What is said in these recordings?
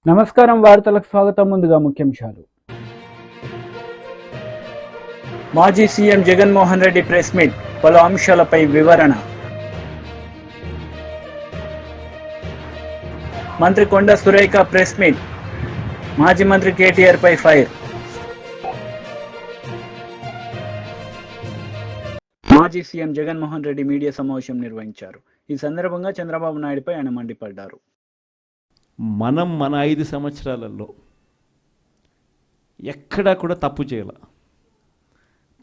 నమస్కారం వార్తలకు స్వాగతం. ముందుగా ముఖ్యాంశాలు. మాజీ CM Jaganmohan Reddy press meet, పలు అంశాలపై వివరణ. మంత్రి కొండ సురేఖ ప్రెస్ మీట్, మాజీ మంత్రి కేటీఆర్ పై ఫైర్. మాజీ సీఎం జగన్మోహన్ రెడ్డి మీడియా సమావేశం నిర్వహించారు. ఈ సందర్భంగా చంద్రబాబు నాయుడుపై ఆయన మండిపడ్డారు. మన 5 సంవత్సరాలలో ఎక్కడా కూడా తప్పు చేయాల,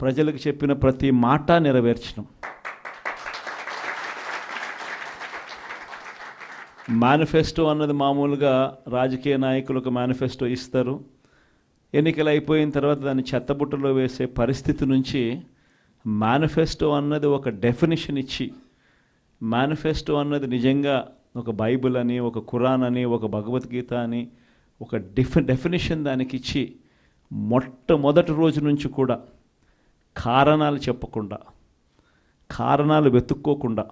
ప్రజలకు చెప్పిన ప్రతి మాట నెరవేర్చడం. మేనిఫెస్టో అన్నది మామూలుగా రాజకీయ నాయకులకు మేనిఫెస్టో ఇస్తారు, ఎన్నికలు అయిపోయిన తర్వాత దాన్ని చెత్తబుట్టలో వేసే పరిస్థితి నుంచి మేనిఫెస్టో అన్నది ఒక డెఫినిషన్ ఇచ్చి, మేనిఫెస్టో అన్నది నిజంగా ఒక బైబిల్ అని, ఒక ఖురాన్ అని, ఒక భగవద్గీత అని ఒక డెఫినిషన్ దానికి ఇచ్చి, మొట్టమొదటి రోజు నుంచి కూడా కారణాలు చెప్పకుండా, కారణాలు వెతుక్కోకుండా,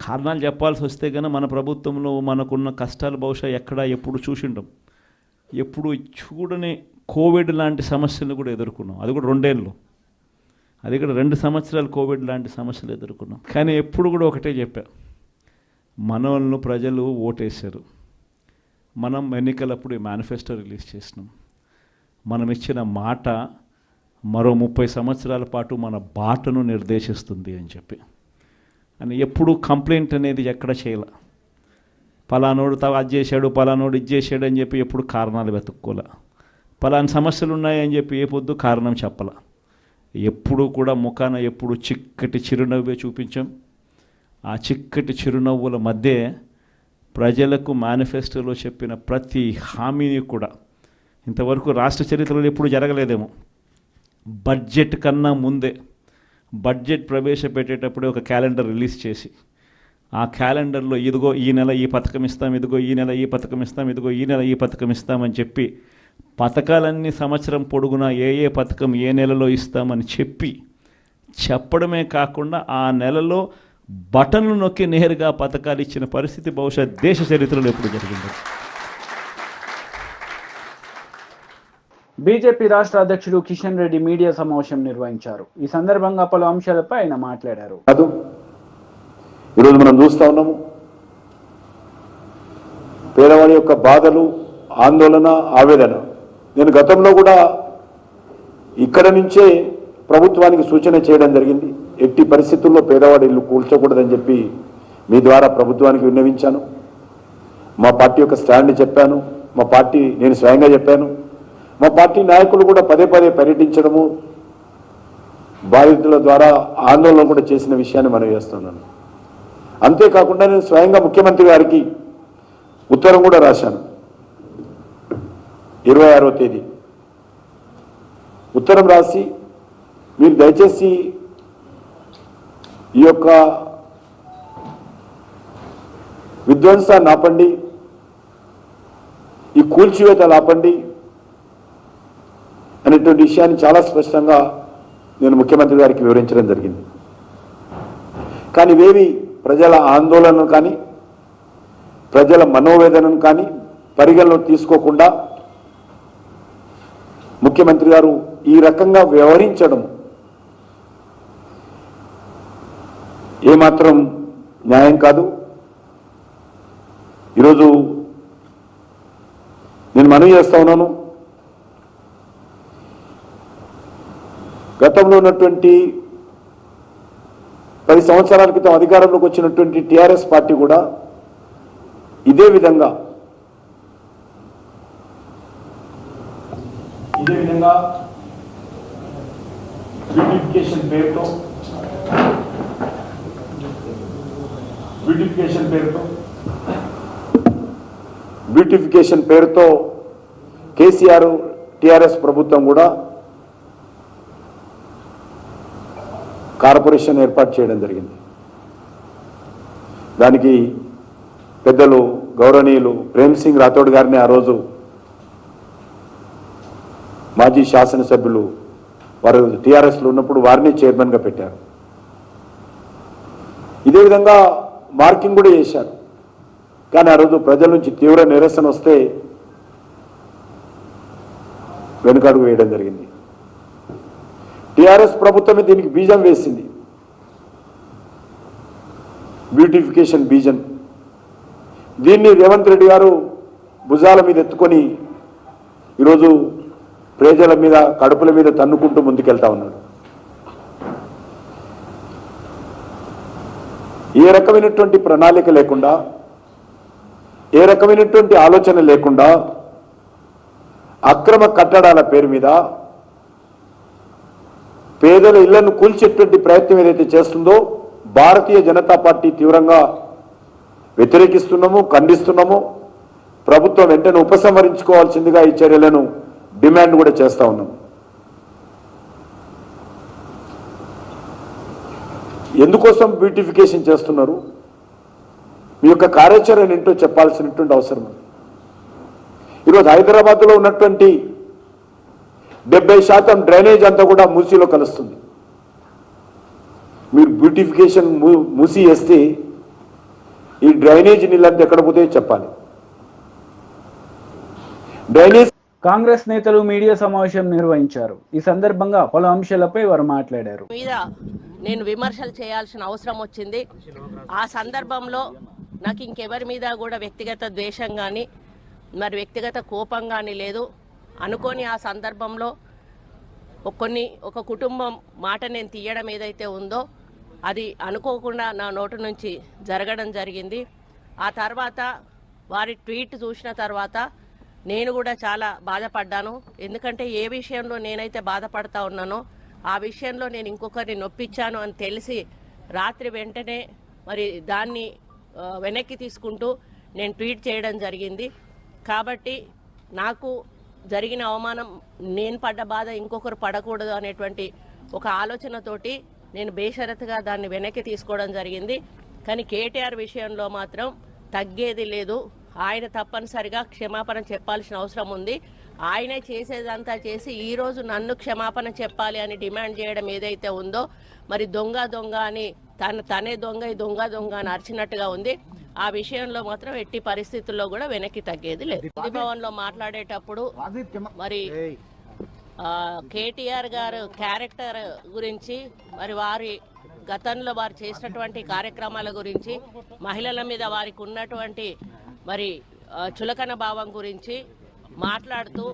కారణాలు చెప్పాల్సి వస్తే కనుక మన ప్రభుత్వంలో మనకున్న కష్టాలు బహుశా ఎక్కడా ఎప్పుడు చూసిండం. ఎప్పుడు చూడని కోవిడ్ లాంటి సమస్యలను కూడా ఎదుర్కొన్నాం. అది కూడా 2 ఏళ్ళు, అది కూడా 2 సంవత్సరాలు కోవిడ్ లాంటి సమస్యలు ఎదుర్కొన్నాం. కానీ ఎప్పుడు కూడా ఒకటే చెప్పా, మనల్ని ప్రజలు ఓటేశారు, మనం ఎన్నికలప్పుడు మేనిఫెస్టో రిలీజ్ చేసినాం, మనం ఇచ్చిన మాట మరో 30 సంవత్సరాల పాటు మన బాటను నిర్దేశిస్తుంది అని చెప్పి. అని ఎప్పుడు కంప్లైంట్ అనేది ఎక్కడ చేయాల, పలానోడు అది చేశాడు, పలానోడు ఇది చేశాడు అని చెప్పి ఎప్పుడు కారణాలు వెతుక్కోలే, పలానా సమస్యలు ఉన్నాయని చెప్పి ఏ పొద్దు కారణం చెప్పాల. ఎప్పుడు కూడా ముఖాన ఎప్పుడు చిక్కటి చిరునవ్వే చూపించాం. ఆ చిక్కటి చిరునవ్వుల మధ్య ప్రజలకు మేనిఫెస్టోలో చెప్పిన ప్రతి హామీని కూడా ఇంతవరకు రాష్ట్ర చరిత్రలో ఎప్పుడు జరగలేదేమో. బడ్జెట్ కన్నా ముందే, బడ్జెట్ ప్రవేశపెట్టేటప్పుడే ఒక క్యాలెండర్ రిలీజ్ చేసి, ఆ క్యాలెండర్లో ఇదిగో ఈ నెల ఈ పథకం ఇస్తాం, ఇదిగో ఈ నెల ఈ పథకం ఇస్తాం, ఇదిగో ఈ నెల ఈ పథకం ఇస్తామని చెప్పి, పథకాలన్నీ సంవత్సరం పొడుగునా ఏ పథకం ఏ నెలలో ఇస్తామని చెప్పడమే కాకుండా ఆ నెలలో బటన్లు నొక్కి నేరుగా పథకాలు ఇచ్చిన పరిస్థితి బహుశా దేశ చరిత్రలో ఎప్పుడు జరిగింది. బీజేపీ రాష్ట్ర అధ్యక్షుడు కిషన్ రెడ్డి మీడియా సమావేశం నిర్వహించారు. ఈ సందర్భంగా పలు అంశాలపై ఆయన మాట్లాడారు. ఈరోజు మనం చూస్తూ ఉన్నాము, పేదవాడి యొక్క బాధలు, ఆందోళన, ఆవేదన. నేను గతంలో కూడా ఇక్కడ నుంచే ప్రభుత్వానికి సూచన చేయడం జరిగింది. ఎట్టి పరిస్థితుల్లో పేదవాడి ఇల్లు కూల్చకూడదని చెప్పి మీ ద్వారా ప్రభుత్వానికి విన్నవించాను. మా పార్టీ యొక్క స్టాండ్ చెప్పాను, మా పార్టీ నేను స్వయంగా చెప్పాను. మా పార్టీ నాయకులు కూడా పదే పర్యటించడము, బాధితుల ద్వారా ఆందోళన కూడా చేసిన విషయాన్ని మనం చేస్తున్నాను. అంతేకాకుండా నేను స్వయంగా ముఖ్యమంత్రి గారికి ఉత్తరం కూడా రాశాను. 26వ తేదీ ఉత్తరం రాసి, మీరు దయచేసి ఈ యొక్క విధ్వంసాన్ని ఆపండి, ఈ కూల్చివేతలు ఆపండి అనేటువంటి విషయాన్ని చాలా స్పష్టంగా నేను ముఖ్యమంత్రి గారికి వివరించడం జరిగింది. కానీ ఇవేవి ప్రజల ఆందోళనను కానీ ప్రజల మనోవేదనను కానీ పరిగణలో తీసుకోకుండా ముఖ్యమంత్రి గారు ఈ రకంగా వ్యవహరించడం ఏమాత్రం న్యాయం కాదు. ఈరోజు నేను మనవి చేస్తా ఉన్నాను, గతంలో ఉన్నటువంటి 10 సంవత్సరాల క్రితం అధికారంలోకి వచ్చినటువంటి టీఆర్ఎస్ పార్టీ కూడా ఇదే విధంగా బ్యూటిఫికేషన్ పేరుతో కేసీఆర్ టీఆర్ఎస్ ప్రభుత్వం కూడా కార్పొరేషన్ ఏర్పాటు చేయడం జరిగింది. దానికి పెద్దలు గౌరవనీయులు ప్రేమ్ సింగ్ రాథోడ్ గారిని ఆ రోజు మాజీ శాసనసభ్యులు వారు టీఆర్ఎస్లో ఉన్నప్పుడు వారిని చైర్మన్గా పెట్టారు. ఇదే విధంగా మార్కింగ్ కూడా చేశారు. కానీ ఆ రోజు ప్రజల నుంచి తీవ్ర నిరసన వస్తే వెనుకడుగు వేయడం జరిగింది. టీఆర్ఎస్ ప్రభుత్వమే దీనికి బీజం వేసింది, బ్యూటిఫికేషన్ బీజం. దీన్ని రేవంత్ రెడ్డి గారు భుజాల మీద ఎత్తుకొని ఈరోజు ప్రజల మీద కడుపుల మీద తన్నుకుంటూ ముందుకెళ్తా ఉన్నాడు. ఏ రకమైనటువంటి ప్రణాళిక లేకుండా, ఏ రకమైనటువంటి ఆలోచన లేకుండా అక్రమ కట్టడాల పేరు మీద పేదల ఇళ్లను కూల్చేటువంటి ప్రయత్నం ఏదైతే చేస్తుందో భారతీయ జనతా పార్టీ తీవ్రంగా వ్యతిరేకిస్తున్నాము, ఖండిస్తున్నాము. ప్రభుత్వం వెంటనే ఉపసంహరించుకోవాల్సిందిగా ఈ చర్యలను డిమాండ్ కూడా చేస్తా ఉన్నాం. ఎందుకోసం బ్యూటిఫికేషన్ చేస్తున్నారు? మీ యొక్క కార్యాచరణ ఏంటో చెప్పాల్సినటువంటి అవసరం ఉంది. ఈరోజు హైదరాబాద్లో ఉన్నటువంటి 70% డ్రైనేజ్ అంతా కూడా మూసీలో కలుస్తుంది. మీరు బ్యూటిఫికేషన్ మూసీ వేస్తే ఈ డ్రైనేజ్ నీళ్ళంతా ఎక్కడ పోతాయో చెప్పాలి. డ్రైనేజ్ కాంగ్రెస్ నేతలు మీడియా సమావేశం నిర్వహించారు. ఈ సందర్భంగా పలు అంశాలపై వారు మాట్లాడారు. మీద నేను విమర్శలు చేయాల్సిన అవసరం వచ్చింది. ఆ సందర్భంలో నాకు ఇంకెవరి మీద కూడా వ్యక్తిగత ద్వేషం కానీ మరి వ్యక్తిగత కోపం కానీ లేదు. అనుకోని ఆ సందర్భంలో ఒక కుటుంబం మాట నేను తీయడం ఏదైతే ఉందో అది అనుకోకుండా నా నోటు నుంచి జరగడం జరిగింది. ఆ తర్వాత వారి ట్వీట్ చూసిన తర్వాత నేను కూడా చాలా బాధపడ్డాను. ఎందుకంటే ఏ విషయంలో నేనైతే బాధపడతా ఉన్నానో ఆ విషయంలో నేను ఇంకొకరిని నొప్పించాను అని తెలిసి రాత్రి వెంటనే మరి దాన్ని వెనక్కి తీసుకుంటూ నేను ట్వీట్ చేయడం జరిగింది. కాబట్టి నాకు జరిగిన అవమానం, నేను పడ్డ బాధ ఇంకొకరు పడకూడదు అనేటువంటి ఒక ఆలోచనతోటి నేను బేషరతుగా దాన్ని వెనక్కి తీసుకోవడం జరిగింది. కానీ కేటీఆర్ విషయంలో మాత్రం తగ్గేది లేదు. ఆయన తప్పనిసరిగా క్షమాపణ చెప్పాల్సిన అవసరం ఉంది. ఆయనే చేసేదంతా చేసి ఈరోజు నన్ను క్షమాపణ చెప్పాలి అని డిమాండ్ చేయడం ఏదైతే ఉందో మరి దొంగ అని తనే దొంగ అని అరిచినట్టుగా ఉంది. ఆ విషయంలో మాత్రం ఎట్టి పరిస్థితుల్లో కూడా వెనక్కి తగ్గేది లేదు. భవన్లో మాట్లాడేటప్పుడు మరి కేటీఆర్ గారు క్యారెక్టర్ గురించి మరి వారి గతంలో వారు చేసినటువంటి కార్యక్రమాల గురించి మహిళల మీద వారికి ఉన్నటువంటి మరి చులకన భావం గురించి మాట్లాడుతూ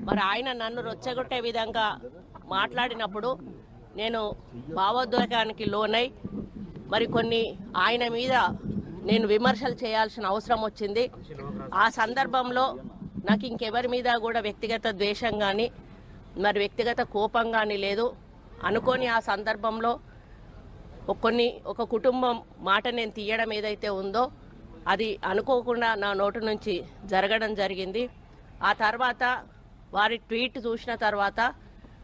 మరి ఆయన నన్ను రొచ్చగొట్టే విధంగా మాట్లాడినప్పుడు నేను భావోద్వేగానికి లోనై మరి కొన్ని ఆయన మీద నేను విమర్శలు చేయాల్సిన అవసరం వచ్చింది. ఆ సందర్భంలో నాకు ఇంకెవరి మీద కూడా వ్యక్తిగత ద్వేషం కానీ మరి వ్యక్తిగత కోపం కానీ లేదు. అనుకోని ఆ సందర్భంలో ఒక కుటుంబం మాట నేను తీయడం ఏదైతే ఉందో అది అనుకోకుండా నా నోటు నుంచి జరగడం జరిగింది. ఆ తర్వాత వారి ట్వీట్ చూసిన తర్వాత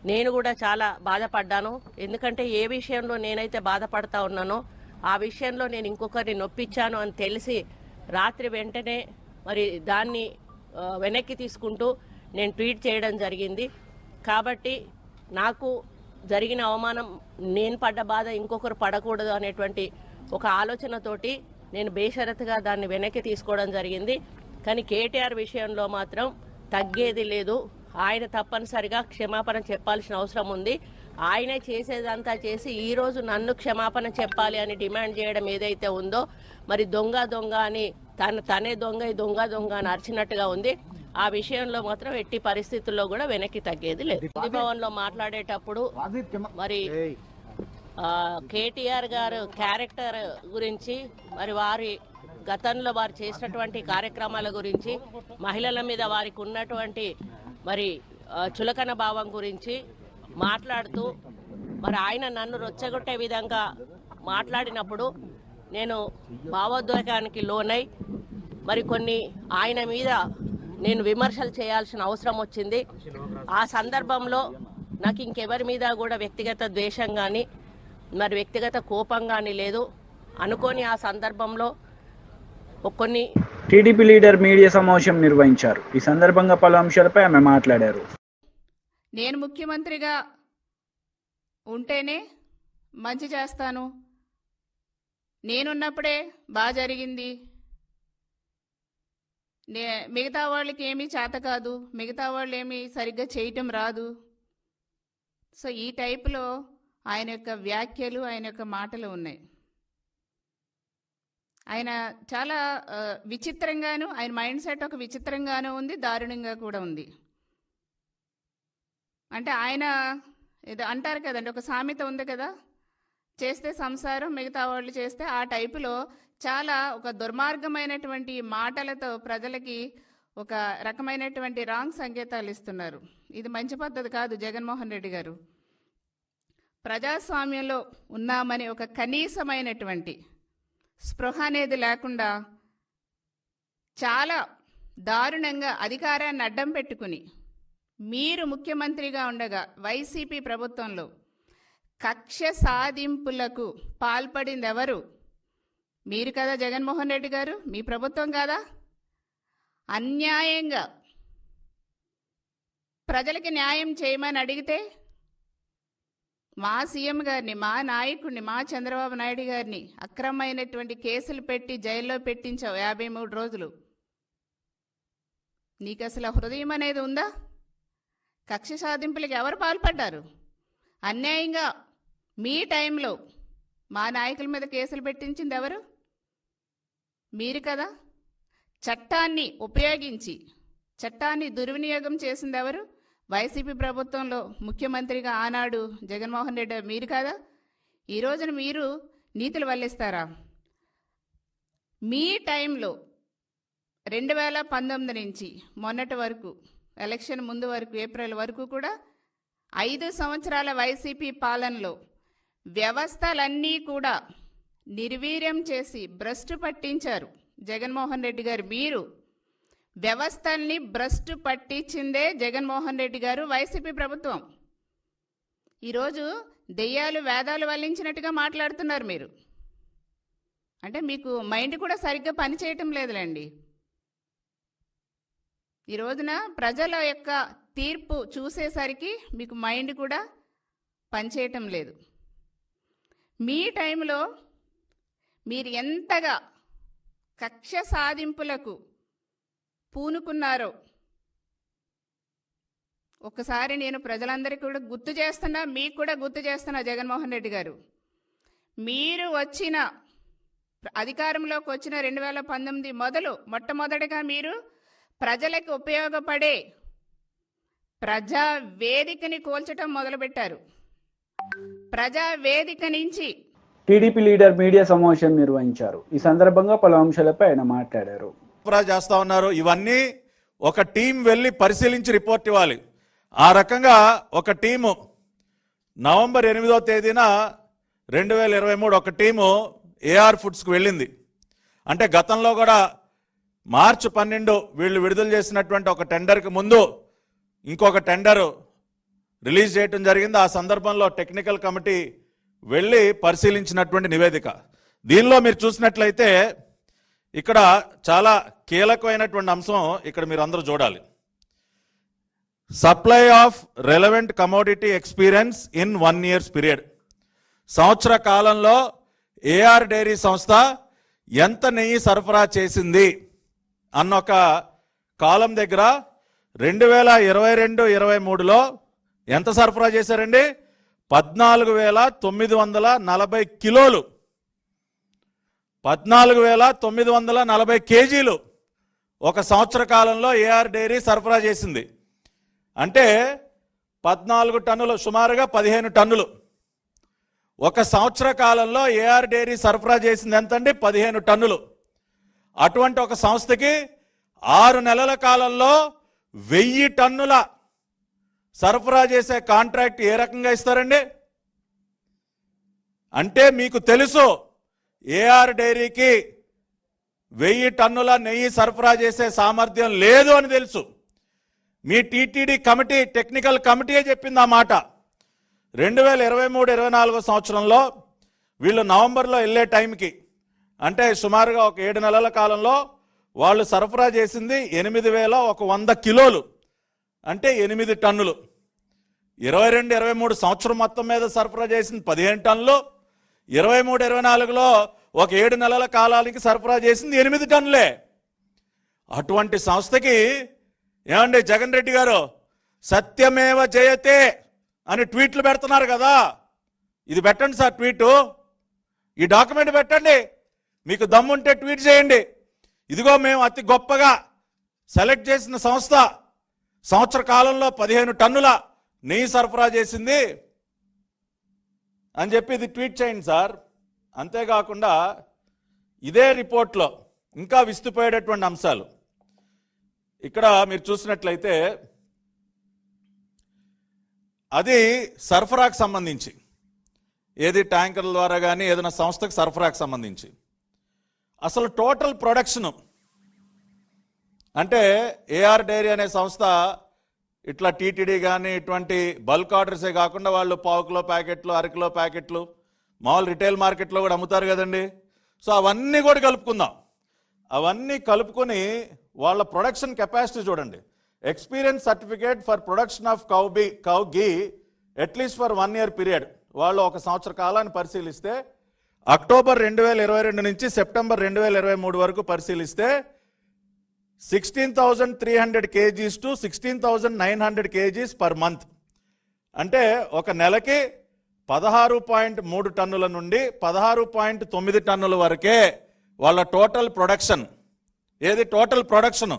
నేను కూడా చాలా బాధపడ్డాను. ఎందుకంటే ఏ విషయంలో నేనైతే బాధపడతా ఉన్నానో ఆ విషయంలో నేను ఇంకొకరిని నొప్పించాను అని తెలిసి రాత్రి వెంటనే మరి దాన్ని వెనక్కి తీసుకుంటూ నేను ట్వీట్ చేయడం జరిగింది. కాబట్టి నాకు జరిగిన అవమానం, నేను పడ్డ బాధ ఇంకొకరు పడకూడదు అనేటువంటి ఒక ఆలోచనతోటి నేను బేషరతుగా దాన్ని వెనక్కి తీసుకోవడం జరిగింది. కానీ కేటీఆర్ విషయంలో మాత్రం తగ్గేది లేదు. ఆయన తప్పనిసరిగా క్షమాపణ చెప్పాల్సిన అవసరం ఉంది. ఆయనే చేసేదంతా చేసి ఈరోజు నన్ను క్షమాపణ చెప్పాలి అని డిమాండ్ చేయడం ఏదైతే ఉందో మరి దొంగ అని తనే దొంగ అని అరిచినట్టుగా ఉంది. ఆ విషయంలో మాత్రం ఎట్టి పరిస్థితుల్లో కూడా వెనక్కి తగ్గేది లేదు. భవన్లో మాట్లాడేటప్పుడు మరి కేటీఆర్ గారు క్యారెక్టర్ గురించి మరి వారి గతంలో వారు చేసినటువంటి కార్యక్రమాల గురించి మహిళల మీద వారికి ఉన్నటువంటి మరి చులకన భావం గురించి మాట్లాడుతూ మరి ఆయన నన్ను రొచ్చగొట్టే విధంగా మాట్లాడినప్పుడు నేను భావోద్వేగానికి లోనై మరి కొన్ని ఆయన మీద నేను విమర్శలు చేయాల్సిన అవసరం వచ్చింది. ఆ సందర్భంలో నాకు ఇంకెవరి మీద కూడా వ్యక్తిగత ద్వేషం కానీ మరి వ్యక్తిగత కోపం కానీ లేదు. అనుకోని ఆ సందర్భంలో టీడీపీ లీడర్ మీడియా సమావేశం నిర్వహించారు. ఈ సందర్భంగా పలు అంశాలపై ఆమె మాట్లాడారు. నేను ముఖ్యమంత్రిగా ఉంటేనే మంచి చేస్తాను, నేనున్నప్పుడే బాగా జరిగింది, మిగతా వాళ్ళకి ఏమీ చేత కాదు, మిగతా వాళ్ళు ఏమీ సరిగ్గా చేయటం రాదు. సో ఈ టైపులో ఆయన యొక్క వ్యాఖ్యలు, ఆయన యొక్క మాటలు ఉన్నాయి. ఆయన చాలా విచిత్రంగాను, ఆయన మైండ్ సెట్ ఒక విచిత్రంగానూ ఉంది, దారుణంగా కూడా ఉంది. అంటే ఆయన ఏదో అంటారు కదండి, ఒక సామెత ఉంది కదా, చేస్తే సంసారం మిగతా వాళ్ళు చేస్తే, ఆ టైపులో చాలా ఒక దుర్మార్గమైనటువంటి మాటలతో ప్రజలకి ఒక రకమైనటువంటి రాంగ్ సంకేతాలు ఇస్తున్నారు. ఇది మంచి పద్ధతి కాదు. జగన్మోహన్ రెడ్డి గారు ప్రజాస్వామ్యంలో ఉన్నామని ఒక కనీసమైనటువంటి స్పృహ అనేది లేకుండా చాలా దారుణంగా అధికారాన్ని అడ్డం పెట్టుకుని మీరు ముఖ్యమంత్రిగా ఉండగా వైసీపీ ప్రభుత్వంలో కక్ష సాధింపులకు పాల్పడింది ఎవరు? మీరు కదా జగన్మోహన్ రెడ్డి గారు, మీ ప్రభుత్వం కాదా? అన్యాయంగా ప్రజలకి న్యాయం చేయమని అడిగితే మా సీఎం గారిని, మా నాయకుడిని, మా చంద్రబాబు నాయుడు గారిని అక్రమమైనటువంటి కేసులు పెట్టి జైల్లో పెట్టించావు 53 రోజులు. నీకు అసలు హృదయం అనేది ఉందా? కక్ష సాధింపులకు ఎవరు పాల్పడ్డారు? అన్యాయంగా మీ టైంలో మా నాయకుల మీద కేసులు పెట్టించింది ఎవరు? మీరు కదా. చట్టాన్ని ఉపయోగించి చట్టాన్ని దుర్వినియోగం చేసింది ఎవరు? వైసీపీ ప్రభుత్వంలో ముఖ్యమంత్రిగా ఆనాడు జగన్మోహన్ రెడ్డి మీరు కదా. ఈ రోజున మీరు నీతులు వల్లిస్తారా? మీ టైంలో 2019 నుంచి మొన్నటి వరకు, ఎలక్షన్ ముందు వరకు, ఏప్రిల్ వరకు కూడా 5 సంవత్సరాల వైసీపీ పాలనలో వ్యవస్థలన్నీ కూడా నిర్వీర్యం చేసి భ్రష్టు పట్టించారు జగన్మోహన్ రెడ్డి గారు. మీరు వ్యవస్థల్ని భ్రష్టు పట్టించిందే జగన్మోహన్ రెడ్డి గారు, వైసీపీ ప్రభుత్వం. ఈరోజు దెయ్యాలు వేదాలు వల్లించినట్టుగా మాట్లాడుతున్నారు మీరు. అంటే మీకు మైండ్ కూడా సరిగ్గా పనిచేయటం లేదులేండి. ఈ రోజున ప్రజల యొక్క తీర్పు చూసేసరికి మీకు మైండ్ కూడా పనిచేయటం లేదు. మీ టైంలో మీరు ఎంతగా కక్ష సాధింపులకు పూనుకున్నారో ఒకసారి నేను ప్రజలందరికీ కూడా గుర్తు చేస్తున్నా, మీకు కూడా గుర్తు చేస్తున్నా. జగన్మోహన్ రెడ్డి గారు, మీరు వచ్చిన అధికారంలోకి వచ్చిన 2019 మొట్టమొదటిగా మీరు ప్రజలకు ఉపయోగపడే ప్రజా వేదికని కూల్చడం మొదలుపెట్టారు. ప్రజా వేదిక నుంచి టీడీపీ లీడర్ మీడియా సమావేశం నిర్వహించారు. ఈ సందర్భంగా పలు అంశాలపై ఆయన మాట్లాడారు. చేస్తా ఉన్నారు. ఇవన్నీ ఒక టీం వెళ్ళి పరిశీలించి రిపోర్ట్ ఇవ్వాలి. ఆ రకంగా ఒక టీము నవంబర్ 8వ తేదీన 2023 ఒక టీము ఏఆర్ ఫుడ్స్కి వెళ్ళింది. అంటే గతంలో కూడా మార్చి 12 వీళ్ళు విడుదల చేసినటువంటి ఒక టెండర్కి ముందు ఇంకొక టెండర్ రిలీజ్ చేయడం జరిగింది. ఆ సందర్భంలో టెక్నికల్ కమిటీ వెళ్ళి పరిశీలించినటువంటి నివేదిక. దీనిలో మీరు చూసినట్లయితే ఇక్కడ చాలా కీలకమైనటువంటి అంశం ఇక్కడ మీరు అందరూ చూడాలి. Supply of relevant commodity experience in 1 year period. సంవత్సర కాలంలో ఏఆర్ డైరీ సంస్థ ఎంత నెయ్యి సరఫరా చేసింది అన్న ఒక కాలం దగ్గర 2022-23లో ఎంత సరఫరా చేశారండి? 14,940 కిలోలు, 14,940 కేజీలు ఒక సంవత్సర కాలంలో ఏఆర్ డైరీ సరఫరా చేసింది. అంటే 14 టన్నులు, సుమారుగా 15 టన్నులు. ఒక సంవత్సర కాలంలో ఏఆర్ డైరీ సరఫరా చేసింది ఎంతండి? 15 టన్నులు. అటువంటి ఒక సంస్థకి 6 నెలల కాలంలో 1000 టన్నుల సరఫరా చేసే కాంట్రాక్ట్ ఏ రకంగా ఇస్తారండి? అంటే మీకు తెలుసు ఏఆర్ డైరీకి 1000 టన్నుల నెయ్యి సరఫరా చేసే సామర్థ్యం లేదు అని తెలుసు. మీ టీటీడీ కమిటీ, టెక్నికల్ కమిటీయే చెప్పింది ఆ మాట. 2023-24 సంవత్సరంలో వీళ్ళు నవంబర్లో వెళ్ళే టైంకి, అంటే సుమారుగా ఒక 7 నెలల కాలంలో వాళ్ళు సరఫరా చేసింది 8,100 కిలోలు, అంటే 8 టన్నులు. 22-23 సంవత్సరం మొత్తం మీద సరఫరా చేసింది 15 టన్నులు. 23-24లో ఒక 7 నెలల కాలానికి సరఫరా చేసింది 8 టన్నులే. అటువంటి సంస్థకి ఏమండి జగన్ రెడ్డి గారు సత్యమేవ జయతే అని ట్వీట్లు పెడుతున్నారు కదా, ఇది పెట్టండి సార్ ట్వీటు, ఈ డాక్యుమెంట్ పెట్టండి, మీకు దమ్ముంటే ట్వీట్ చేయండి. ఇదిగో మేము అతి గొప్పగా సెలెక్ట్ చేసిన సంస్థ సంవత్సర కాలంలో 15 టన్నుల నెయ్యి సరఫరా చేసింది అని చెప్పి ఇది ట్వీట్ చేయండి సార్. అంతేకాకుండా ఇదే రిపోర్ట్లో ఇంకా విస్తుపోయేటటువంటి అంశాలు ఇక్కడ మీరు చూసినట్లయితే అది సరఫరాకు సంబంధించి, ఏది ట్యాంకర్ల ద్వారా కానీ ఏదైనా సంస్థకు సరఫరాకు సంబంధించి అసలు టోటల్ ప్రొడక్షన్ అంటే ఏఆర్ డైరీ అనే సంస్థ ఇట్లా టీటీడీ కానీ ఇటువంటి బల్క్ ఆర్డర్సే కాకుండా వాళ్ళు 1/4 కిలో ప్యాకెట్లు, 1/2 కిలో ప్యాకెట్లు మామూలు రిటైల్ మార్కెట్లో కూడా అమ్ముతారు కదండి. సో అవన్నీ కూడా కలుపుకుందాం. అవన్నీ కలుపుకొని వాళ్ళ ప్రొడక్షన్ కెపాసిటీ చూడండి. Experience certificate for production of cow ghee at least for 1 year period. వాళ్ళు 1 సంవత్సర కాలాన్ని పరిశీలిస్తే అక్టోబర్ 2022 నుంచి సెప్టెంబర్ 2023 వరకు పరిశీలిస్తే 16,300 kgs to 16,900 kgs per month. అంటే ఒక నెలకి 16.3 టన్నుల నుండి 16.9 టన్నుల వరకే వాళ్ళ టోటల్ ప్రొడక్షన్. ఏది టోటల్ ప్రొడక్షన్?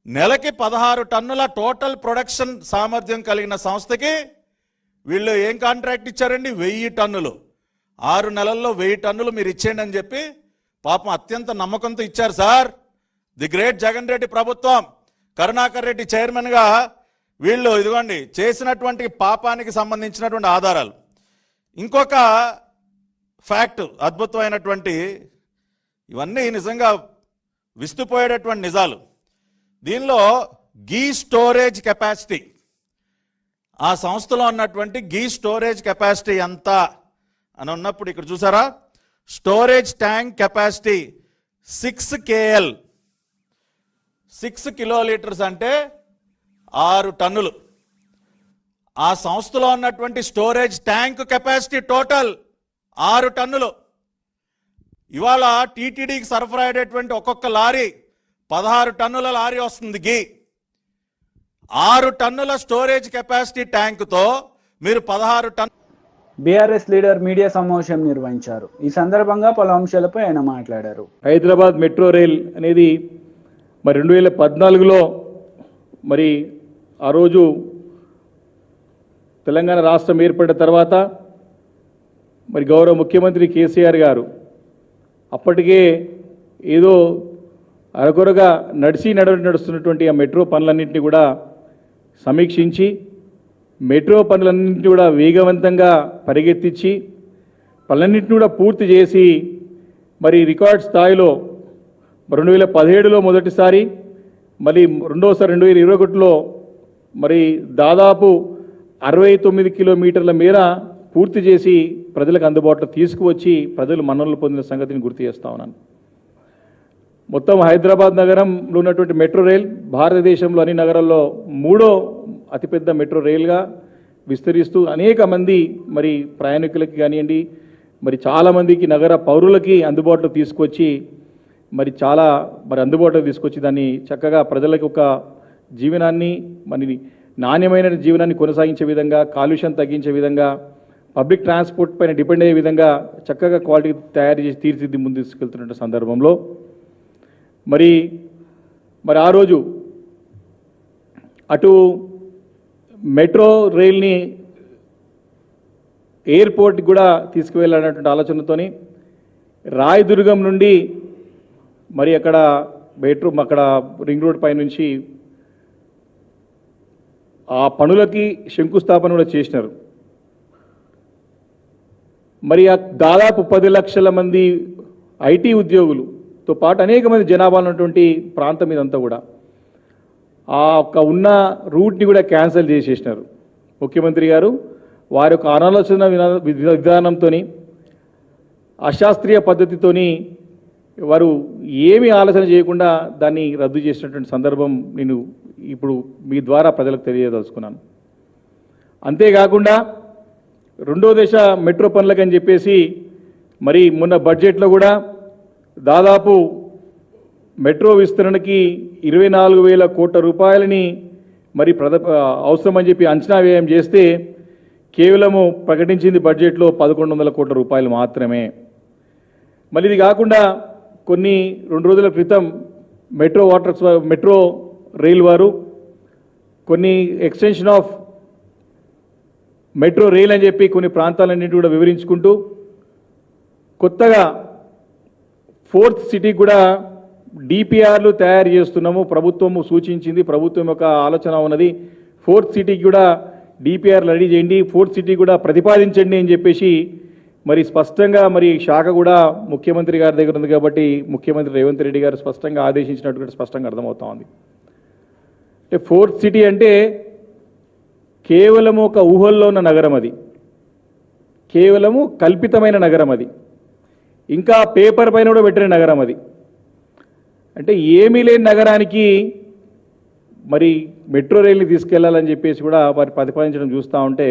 నెలకి 16 టన్నుల టోటల్ ప్రొడక్షన్ సామర్థ్యం కలిగిన సంస్థకి వీళ్ళు ఏం కాంట్రాక్ట్ ఇచ్చారండి? 1000 టన్నులు. 6 నెలల్లో 1000 టన్నులు మీరు ఇచ్చేయండి అని చెప్పి పాపం అత్యంత నమ్మకంతో ఇచ్చారు sir. The great Jagan Reddy ప్రభుత్వం, కరుణాకర్ రెడ్డి చైర్మన్గా వీళ్ళు ఇదిగోండి చేసినటువంటి పాపానికి సంబంధించినటువంటి ఆధారాలు. ఇంకొక ఫ్యాక్ట్ అద్భుతమైనటువంటి, ఇవన్నీ నిజంగా విస్తుపోయేటటువంటి నిజాలు. దీనిలో గీ స్టోరేజ్ కెపాసిటీ, ఆ సంస్థలో ఉన్నటువంటి గీ స్టోరేజ్ కెపాసిటీ ఎంత అని ఉన్నప్పుడు ఇక్కడ చూసారా, storage tank capacity 6 KL, 6 kilolitres అంటే 6 టన్నులు. ఆ సంస్థలో ఉన్నటువంటి స్టోరేజ్ ట్యాంక్ కెపాసిటీ టోటల్ 6 టన్నులు. ఇవాళ టీటీడీకి సరఫరా అయ్యేటువంటి ఒక్కొక్క లారీ 16 టన్నుల లారీ వస్తుంది గీ. 6 టన్నుల స్టోరేజ్ కెపాసిటీ ట్యాంకుతో మీరు 16 టన్నులు. బీఆర్ఎస్ లీడర్ మీడియా సమావేశం నిర్వహించారు. ఈ సందర్భంగా పలు అంశాలపై ఆయన మాట్లాడారు. హైదరాబాద్ మెట్రో రైల్ అనేది మరి 2014లో మరి ఆ రోజు తెలంగాణ రాష్ట్రం ఏర్పడిన తర్వాత మరి గౌరవ ముఖ్యమంత్రి కేసీఆర్ గారు అప్పటికే ఏదో అరకొరగా నడుస్తున్నటువంటి ఆ మెట్రో పనులన్నింటినీ కూడా సమీక్షించి మెట్రో పనులన్నింటినీ కూడా వేగవంతంగా పరిగెత్తించి పనులన్నింటినీ కూడా పూర్తి చేసి మరి రికార్డ్ స్థాయిలో 2017లో మొదటిసారి, మరి రెండోసారి 2021లో మరి దాదాపు 69 కిలోమీటర్ల మేర పూర్తి చేసి ప్రజలకు అందుబాటులో తీసుకువచ్చి ప్రజలు మన్ననలు పొందిన సంగతిని గుర్తు చేస్తా ఉన్నాను. మొత్తం హైదరాబాద్ నగరంలో ఉన్నటువంటి మెట్రో రైల్ భారతదేశంలో అన్ని నగరాల్లో 3వ అతిపెద్ద మెట్రో రైల్గా విస్తరిస్తూ అనేక మంది మరి ప్రయాణికులకి కానివ్వండి, మరి చాలామందికి నగర పౌరులకి అందుబాటులో తీసుకొచ్చి అందుబాటులో తీసుకొచ్చి దాన్ని చక్కగా ప్రజలకు ఒక జీవనాన్ని మరి నాణ్యమైన జీవనాన్ని కొనసాగించే విధంగా, కాలుష్యం తగ్గించే విధంగా, పబ్లిక్ ట్రాన్స్పోర్ట్ పైన డిపెండ్ అయ్యే విధంగా చక్కగా క్వాలిటీ తయారు చేసి తీర్చిదిద్ది ముందు తీసుకెళ్తున్న సందర్భంలో మరి ఆ రోజు అటు మెట్రో రైల్ని ఎయిర్పోర్ట్కి కూడా తీసుకువెళ్ళాలన్నటువంటి ఆలోచనతోని రాయదుర్గం నుండి మరి అక్కడ అక్కడ రింగ్ రోడ్ పై నుంచి ఆ పనులకి శంకుస్థాపన కూడా చేసినారు. మరి దాదాపు 10 లక్షల మంది ఐటీ ఉద్యోగులతో పాటు అనేక మంది జనాభా ఉన్నటువంటి ప్రాంతం ఇదంతా కూడా ఆ ఉన్న రూట్ని కూడా క్యాన్సిల్ చేసేసినారు. ముఖ్యమంత్రి గారు వారి యొక్క అనాలోచన విధానంతో, అశాస్త్రీయ పద్ధతితోని వారు ఏమీ ఆలోచన చేయకుండా దాన్ని రద్దు చేసినటువంటి సందర్భం నేను ఇప్పుడు మీ ద్వారా ప్రజలకు తెలియదలుచుకున్నాను. అంతేకాకుండా రెండో దశ మెట్రో పనులకని చెప్పేసి మరి మొన్న బడ్జెట్లో కూడా దాదాపు మెట్రో విస్తరణకి 24,000 కోట్ల రూపాయలని మరి అవసరమని చెప్పి అంచనా వ్యయం చేస్తే కేవలము ప్రకటించింది బడ్జెట్లో 1,100 కోట్ల రూపాయలు మాత్రమే. మళ్ళీ ఇది కాకుండా కొన్ని 2 రోజుల క్రితం మెట్రో రైల్ వారు కొన్ని ఎక్స్టెన్షన్ ఆఫ్ మెట్రో రైల్ అని చెప్పి కొన్ని ప్రాంతాలన్నింటి కూడా వివరించుకుంటూ కొత్తగా 4th సిటీకి కూడా డిపిఆర్లు తయారు చేస్తున్నాము. ప్రభుత్వము సూచించింది, ప్రభుత్వం యొక్క ఆలోచన ఉన్నది. 4th సిటీకి కూడా డిపిఆర్లు రెడీ చేయండి, 4th సిటీ కూడా ప్రతిపాదించండి అని చెప్పేసి మరి స్పష్టంగా మరి శాఖ కూడా ముఖ్యమంత్రి గారి దగ్గర ఉంది కాబట్టి ముఖ్యమంత్రి రేవంత్ రెడ్డి గారు స్పష్టంగా ఆదేశించినట్టు కూడా స్పష్టంగా అర్థమవుతా ఉంది. 4th సిటీ అంటే కేవలము ఒక ఊహల్లో ఉన్న నగరం, అది కేవలము కల్పితమైన నగరం, అది ఇంకా పేపర్ పైన కూడా పెట్టిన నగరం. అది అంటే ఏమీ లేని నగరానికి మరి మెట్రో రైల్ని తీసుకెళ్లాలని చెప్పేసి కూడా వారి ప్రతిపాదించడం చూస్తూ ఉంటే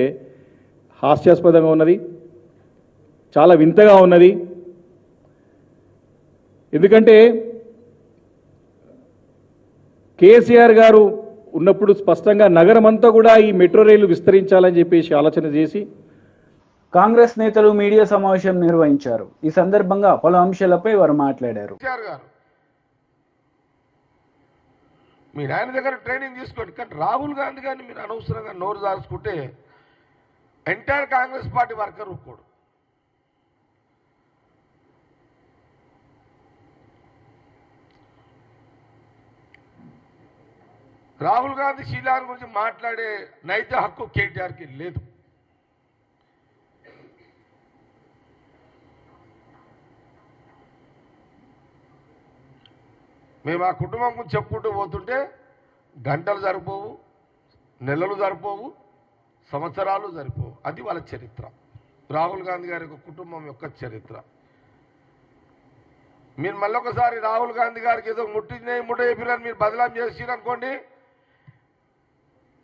హాస్యాస్పదంగా ఉన్నది, చాలా వింతగా ఉన్నది. ఎందుకంటే కేసీఆర్ గారు ఉన్నప్పుడు స్పష్టంగా నగరం అంతా కూడా ఈ మెట్రో రైలు విస్తరించాలని చెప్పేసి ఆలోచన చేసి కాంగ్రెస్ నేతలు మీడియా సమావేశం నిర్వహించారు. ఈ సందర్భంగా పలు అంశాలపై వారు మాట్లాడారు. మీ నాయన దగ్గర ట్రైనింగ్ తీసుకోండి, కానీ రాహుల్ గాంధీ గారిని మీరు అనవసరంగా నోరు దాచుకుంటే ఎంటైర్ కాంగ్రెస్ పార్టీ వర్కర్ ఒప్పుకోడు. రాహుల్ గాంధీ శీలాన్ గురించి మాట్లాడే నైతిక హక్కు కేటీఆర్కి లేదు. మేము ఆ కుటుంబం గురించి చెప్పుకుంటూ పోతుంటే గంటలు సరిపోవు, నెలలు సరిపోవు, సంవత్సరాలు సరిపోవు. అది వాళ్ళ చరిత్ర, రాహుల్ గాంధీ గారి యొక్క కుటుంబం యొక్క చరిత్ర. మీరు మళ్ళొకసారి రాహుల్ గాంధీ గారికి ఏదో ముట్ట చెప్పినని మీరు బదలాం చేసిరనుకోండి,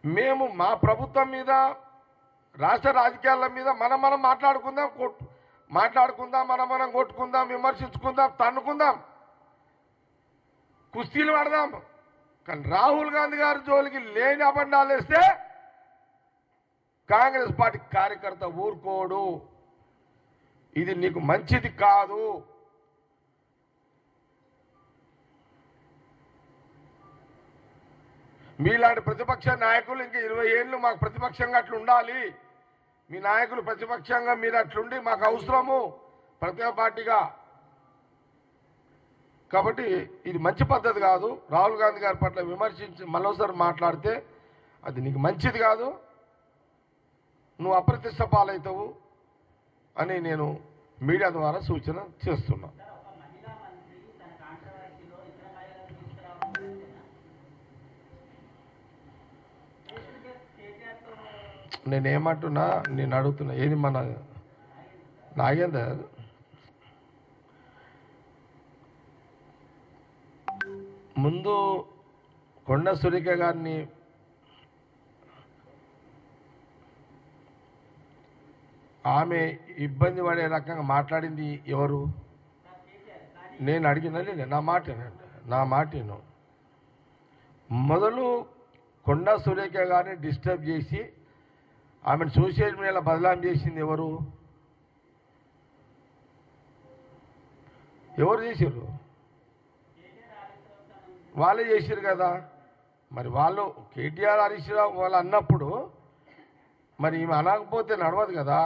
మేము మా ప్రభుత్వం మీద, రాష్ట్ర రాజకీయాల మీద మనం మాట్లాడుకుందాం, మనం కొట్టుకుందాం, విమర్శించుకుందాం, తన్నుకుందాం, కుస్తీలు పడదాం. కానీ రాహుల్ గాంధీ గారి జోలికి లేని అబండాలు వేస్తే కాంగ్రెస్ పార్టీ కార్యకర్త ఊరుకోడు. ఇది నీకు మంచిది కాదు. మీలాంటి ప్రతిపక్ష నాయకులు ఇంకా 20 ఏళ్ళు మాకు ప్రతిపక్షంగా అట్లా ఉండాలి. మీ నాయకులు ప్రతిపక్షంగా మీరు అట్లుండి మాకు అవసరము ప్రతిపక్ష పార్టీగా. కాబట్టి ఇది మంచి పద్ధతి కాదు. రాహుల్ గాంధీ గారి పట్ల విమర్శించి మరోసారి మాట్లాడితే అది నీకు మంచిది కాదు, నువ్వు అప్రతిష్ట పాలవుతావు అని నేను మీడియా ద్వారా సూచన చేస్తున్నా. నేనేమంటున్నా, నేను అడుగుతున్నా, ఏది మన నాగేందర్ ముందు కొండ సురేఖ గారిని ఆమె ఇబ్బంది పడే రకంగా మాట్లాడింది ఎవరు? నేను అడిగినలే, నా మాట మొదలు కొండ సురేఖ గారిని డిస్టర్బ్ చేసి ఆమెను సోషల్ మీడియాలో బదలాం చేసింది ఎవరు చేశారు? వాళ్ళే చేశారు కదా. మరి వాళ్ళు కేటీఆర్ హరీష్ రావు వాళ్ళు అన్నప్పుడు మరి ఈమె అనకపోతే నడవదు కదా.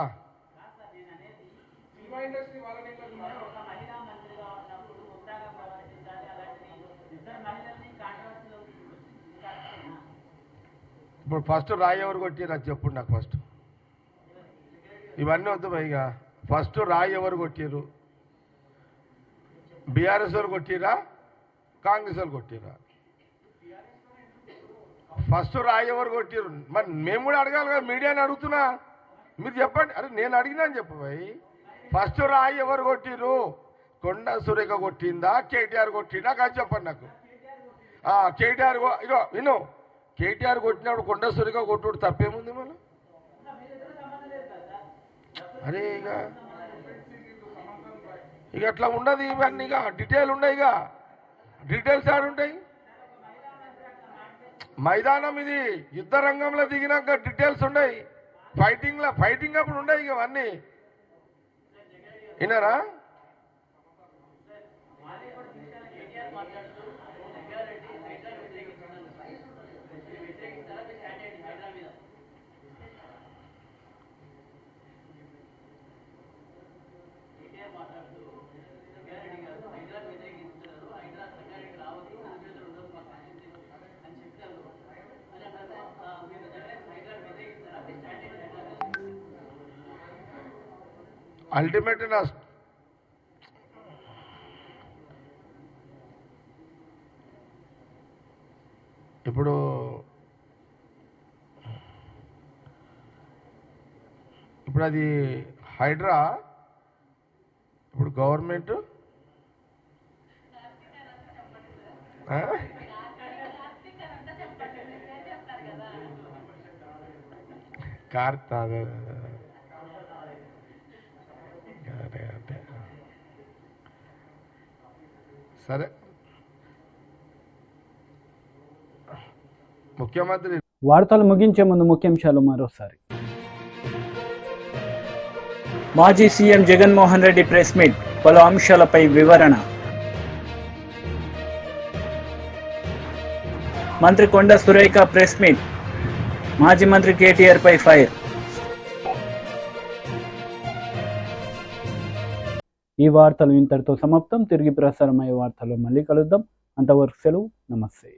ఇప్పుడు ఫస్ట్ రాయి ఎవరు కొట్టారు అది చెప్పండి నాకు. ఫస్ట్ ఇవన్నీ వద్దు పైగా. ఫస్ట్ రాయి ఎవరు కొట్టారు? బీఆర్ఎస్ వాళ్ళు కొట్టిరా, కాంగ్రెస్ వాళ్ళు కొట్టిరా? ఫస్ట్ రాయి ఎవరు కొట్టారు? మరి మేము కూడా అడగాలి కదా, మీడియాని అడుగుతున్నా, మీరు చెప్పండి. అరే నేను అడిగినా అని చెప్పు భయ్. ఫస్ట్ రాయి ఎవరు కొట్టిరు? కొండ సురేఖ కొట్టిందా, కేటీఆర్ కొట్టిందా? కాదు చెప్పండి నాకు. కేటీఆర్ ఇగో విను, కేటీఆర్ కొట్టినప్పుడు కొండ సురేఖ కొట్టుడు తప్పేముంది మన? అరే ఇక అట్లా ఉండదు, ఇవన్నీ ఇక డీటెయిల్ ఉన్నాయి. ఇక డీటెయిల్స్ ఆడుంటాయి. మైదానం ఇది, యుద్ధ రంగంలో దిగినాక డీటెయిల్స్ ఉన్నాయి. ఫైటింగ్ అప్పుడు ఉన్నాయి ఇవన్నీ. విన్నారా? అల్టిమేట్ నా ఇప్పుడు అది హైడ్రా, ఇప్పుడు గవర్నమెంట్ సరే ముఖ్యమంత్రి వార్తలు ముగించే ముందు ముఖ్యాంశాలు మరోసారి. మాజీ CM Jaganmohan Reddy press meet, పలు అంశాలపై వివరణ. మంత్రి కొండ సురేఖ ప్రెస్ మీట్, మాజీ మంత్రి కేటీఆర్ పై ఫైర్. ఈ వార్తలు ఇంతటితో సమాప్తం. తిరిగి ప్రసారమయ్యే వార్తల్లో మళ్ళీ కలుద్దాం. అంతవరకు సెలవు. నమస్తే.